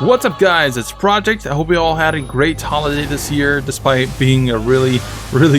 What's up guys, it's Project. I hope you all had a great holiday this year despite being a really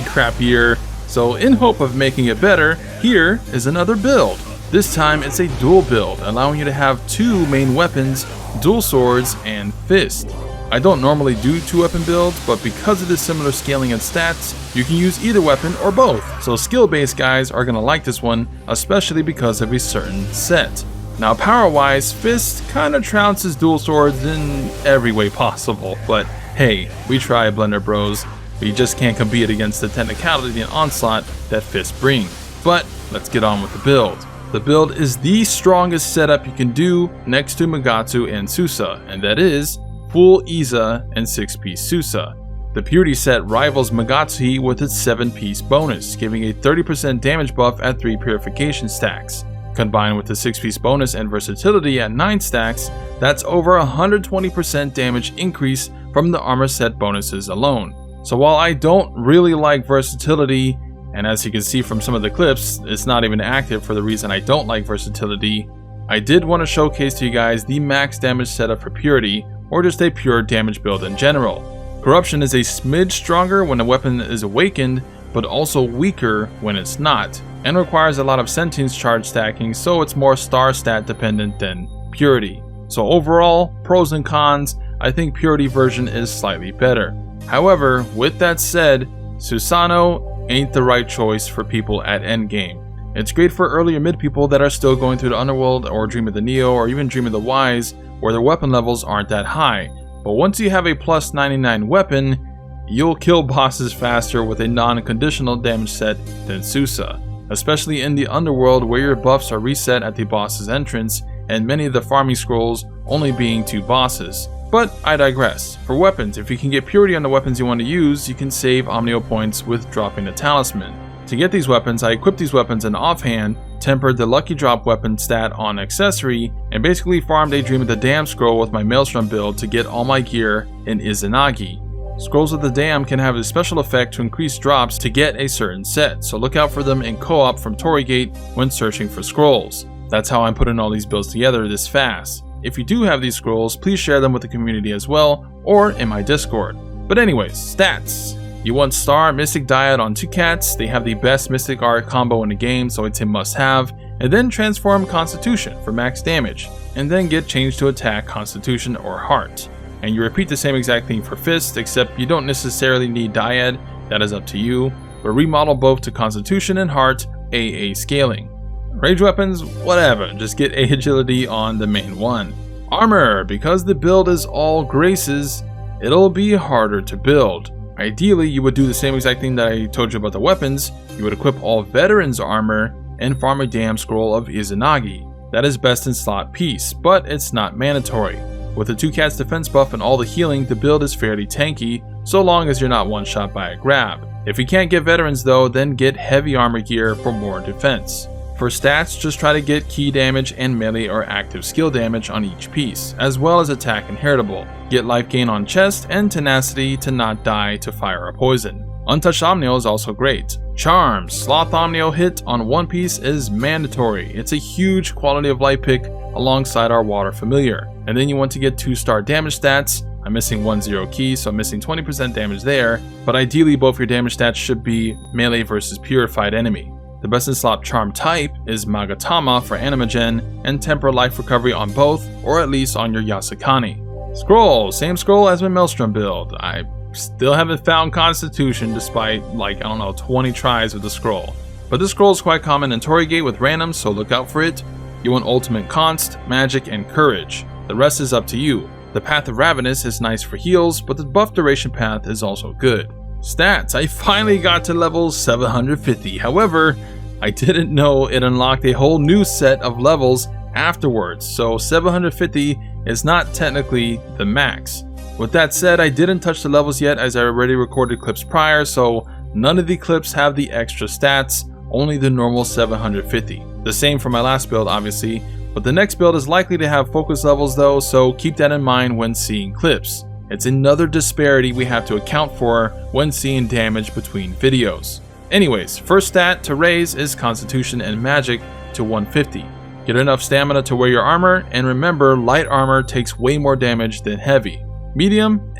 crap year. So in hope of making it better, here is another build. This time it's a dual build, allowing you to have two main weapons, dual swords and fist. I don't normally do two weapon builds, but because of the similar scaling and stats, you can use either weapon or both. So skill based guys are gonna like this one, especially because of a certain set. Now power wise, Fist kinda trounces dual swords in every way possible, but hey, we try Blender Bros. We just can't compete against the technicality and onslaught that Fist bring. But let's get on with the build. The build is the strongest setup you can do next to Magatsu and Susa, and that is full Iza and 6-piece Susa. The Purity set rivals Magatsu with its 7-piece bonus, giving a 30% damage buff at 3 purification stacks. Combined with the 6-piece bonus and versatility at 9 stacks, that's over 120% damage increase from the armor set bonuses alone. So while I don't really like versatility, and as you can see from some of the clips, it's not even active for the reason I don't like versatility, I did want to showcase to you guys the max damage setup for Purity, or just a pure damage build in general. Corruption is a smidge stronger when a weapon is awakened, but also weaker when it's not, and requires a lot of sentience charge stacking, so it's more star stat dependent than Purity. So overall, pros and cons, I think Purity version is slightly better. However, with that said, Susanoo ain't the right choice for people at endgame. It's great for earlier mid people that are still going through the underworld or Dream of the Neo or even Dream of the Wise, where their weapon levels aren't that high. But once you have a plus 99 weapon, you'll kill bosses faster with a non-conditional damage set than Susa, especially in the underworld where your buffs are reset at the boss's entrance and many of the farming scrolls only being 2 bosses. But I digress. For weapons, if you can get Purity on the weapons you want to use, you can save Omnio points with dropping a talisman. To get these weapons, I equipped these weapons in offhand, tempered the lucky drop weapon stat on accessory, and basically farmed a Dream of the Dam scroll with my Maelstrom build to get all my gear in Izanagi. Scrolls of the Dam can have a special effect to increase drops to get a certain set, so look out for them in co-op from Torigate when searching for scrolls. That's how I'm putting all these builds together this fast. If you do have these scrolls, please share them with the community as well, or in my Discord. But anyways, stats. You want Star Mystic Dyad on 2 cats, they have the best Mystic Art combo in the game, so it's a must have, and then transform Constitution for max damage, and then get changed to attack, Constitution, or Heart. And you repeat the same exact thing for Fist, except you don't necessarily need Dyad, that is up to you, but remodel both to Constitution and Heart, AA scaling. Rage weapons, whatever, just get A agility on the main one. Armor, because the build is all graces, it'll be harder to build. Ideally, you would do the same exact thing that I told you about the weapons, you would equip all veterans armor and farm a damn scroll of Izanagi. That is best in slot piece, but it's not mandatory. With the 2 cats defense buff and all the healing, the build is fairly tanky, so long as you're not one shot by a grab. If you can't get veterans though, then get heavy armor gear for more defense. For stats, just try to get key damage and melee or active skill damage on each piece, as well as attack and heritable. Get life gain on chest and tenacity to not die to fire or poison. Untouched Omnio is also great. Charms, Sloth Omnio hit on 1 piece is mandatory. It's a huge quality of life pick alongside our water familiar. And then you want to get 2-star damage stats. I'm missing 1 0 key, so I'm missing 20% damage there, but ideally both your damage stats should be melee versus purified enemy. The best in slot charm type is Magatama for anima gen, and temper life recovery on both, or at least on your Yasukani. Scroll, same scroll as my Maelstrom build. I still haven't found Constitution despite 20 tries with the scroll. But this scroll is quite common in Torigate with randoms, so look out for it. You want Ultimate Const, Magic, and Courage. The rest is up to you. The Path of Ravenous is nice for heals, but the buff duration path is also good. Stats, I finally got to level 750, however, I didn't know it unlocked a whole new set of levels afterwards, so 750 is not technically the max. With that said, I didn't touch the levels yet as I already recorded clips prior, so none of the clips have the extra stats, only the normal 750. The same for my last build obviously, but the next build is likely to have focus levels though, so keep that in mind when seeing clips. It's another disparity we have to account for when seeing damage between videos. Anyways, first stat to raise is Constitution and Magic to 150. Get enough stamina to wear your armor, and remember, light armor takes way more damage than heavy. Medium?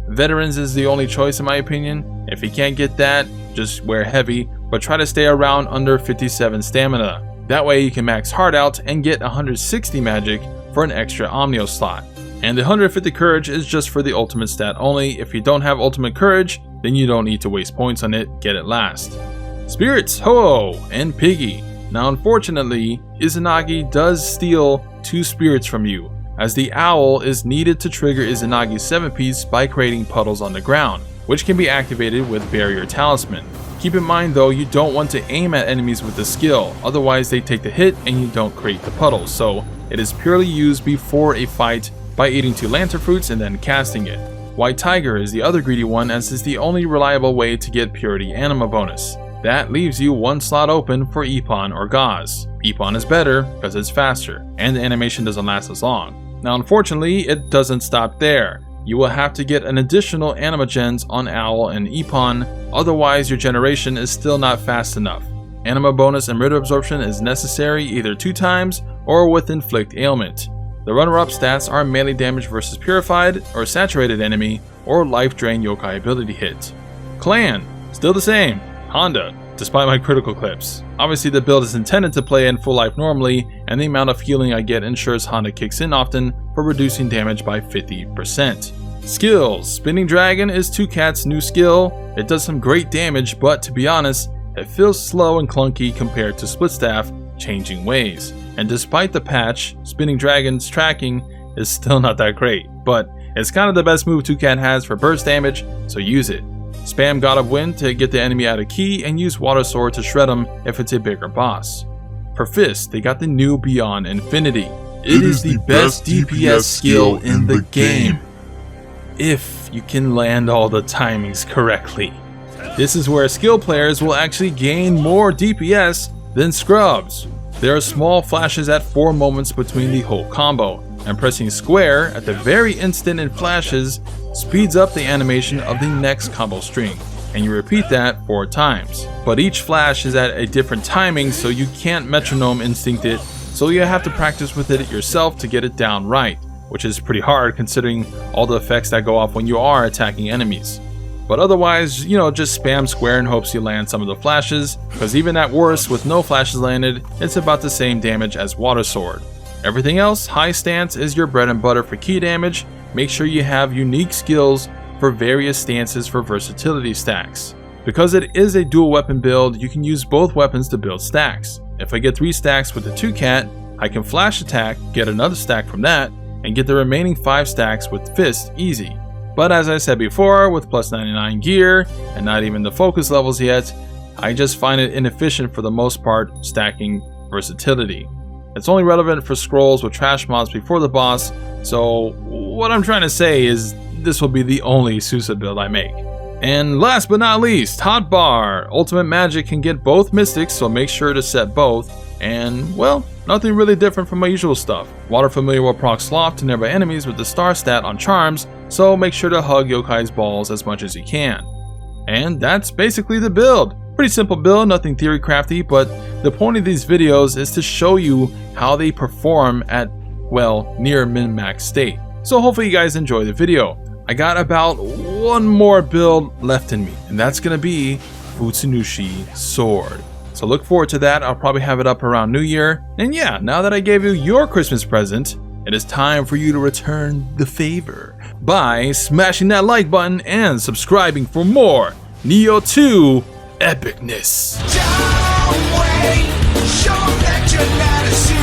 Veterans is the only choice in my opinion. If you can't get that, just wear heavy, but try to stay around under 57 stamina. That way you can max heart out and get 160 magic for an extra Omnio slot. And the 150 courage is just for the ultimate stat only. If you don't have ultimate courage, then you don't need to waste points on it, get it last. Spirits, Ho and Piggy. Now unfortunately, Izanagi does steal 2 spirits from you, as the owl is needed to trigger Izanagi's 7-piece by creating puddles on the ground, which can be activated with Barrier Talisman. Keep in mind though, you don't want to aim at enemies with the skill, otherwise they take the hit and you don't create the puddles, so it is purely used before a fight by eating 2 lantern fruits and then casting it. White Tiger is the other greedy one, as it's the only reliable way to get Purity Anima bonus. That leaves you 1 slot open for Ippon or Gauze. Ippon is better because it's faster, and the animation doesn't last as long. Now unfortunately, it doesn't stop there. You will have to get an additional Anima Gens on Owl and Ippon, otherwise your generation is still not fast enough. Anima bonus and Murder Absorption is necessary either 2 times or with Inflict Ailment. The runner-up stats are melee damage versus Purified or Saturated enemy, or Life Drain Yokai ability hit. Clan, still the same, Honda, despite my critical clips. Obviously the build is intended to play in full life normally, and the amount of healing I get ensures Honda kicks in often for reducing damage by 50%. Skills, Spinning Dragon is 2Cat's new skill. It does some great damage, but to be honest, it feels slow and clunky compared to Split Staff, Changing Ways. And despite the patch, Spinning Dragon's tracking is still not that great, but it's kind of the best move 2Cat has for burst damage, so use it. Spam God of Wind to get the enemy out of key, and use Water Sword to shred them if it's a bigger boss. For Fist, they got the new Beyond Infinity. It is the best DPS skill in the game, if you can land all the timings correctly. This is where skill players will actually gain more DPS than scrubs. There are small flashes at 4 moments between the whole combo, and pressing square at the very instant it flashes speeds up the animation of the next combo string, and you repeat that 4 times. But each flash is at a different timing, so you can't metronome instinct it, so you have to practice with it yourself to get it down right, which is pretty hard considering all the effects that go off when you are attacking enemies. But otherwise, just spam square in hopes you land some of the flashes, because even at worst, with no flashes landed, it's about the same damage as Water Sword. Everything else, high stance is your bread and butter for key damage. Make sure you have unique skills for various stances for versatility stacks. Because it is a dual weapon build, you can use both weapons to build stacks. If I get 3 stacks with the 2Cat, I can flash attack, get another stack from that, and get the remaining 5 stacks with Fist easy. But as I said before, with plus 99 gear, and not even the focus levels yet, I just find it inefficient for the most part stacking versatility. It's only relevant for scrolls with trash mobs before the boss, so what I'm trying to say is this will be the only Susa build I make. And last but not least, Hotbar. Ultimate magic can get both mystics, so make sure to set both. And, well, nothing really different from my usual stuff. Water Familiar will proc Sloth to nearby enemies with the star stat on charms, so make sure to hug Yokai's balls as much as you can. And that's basically the build. Pretty simple build, nothing theory crafty, but the point of these videos is to show you how they perform at, well, near min-max state. So hopefully you guys enjoy the video. I got about 1 more build left in me, and that's gonna be Futsunushi Sword. So look forward to that. I'll probably have it up around New Year. And yeah, now that I gave you your Christmas present, it is time for you to return the favor by smashing that like button and subscribing for more NIOH 2 epicness. Don't wait, show that you're not a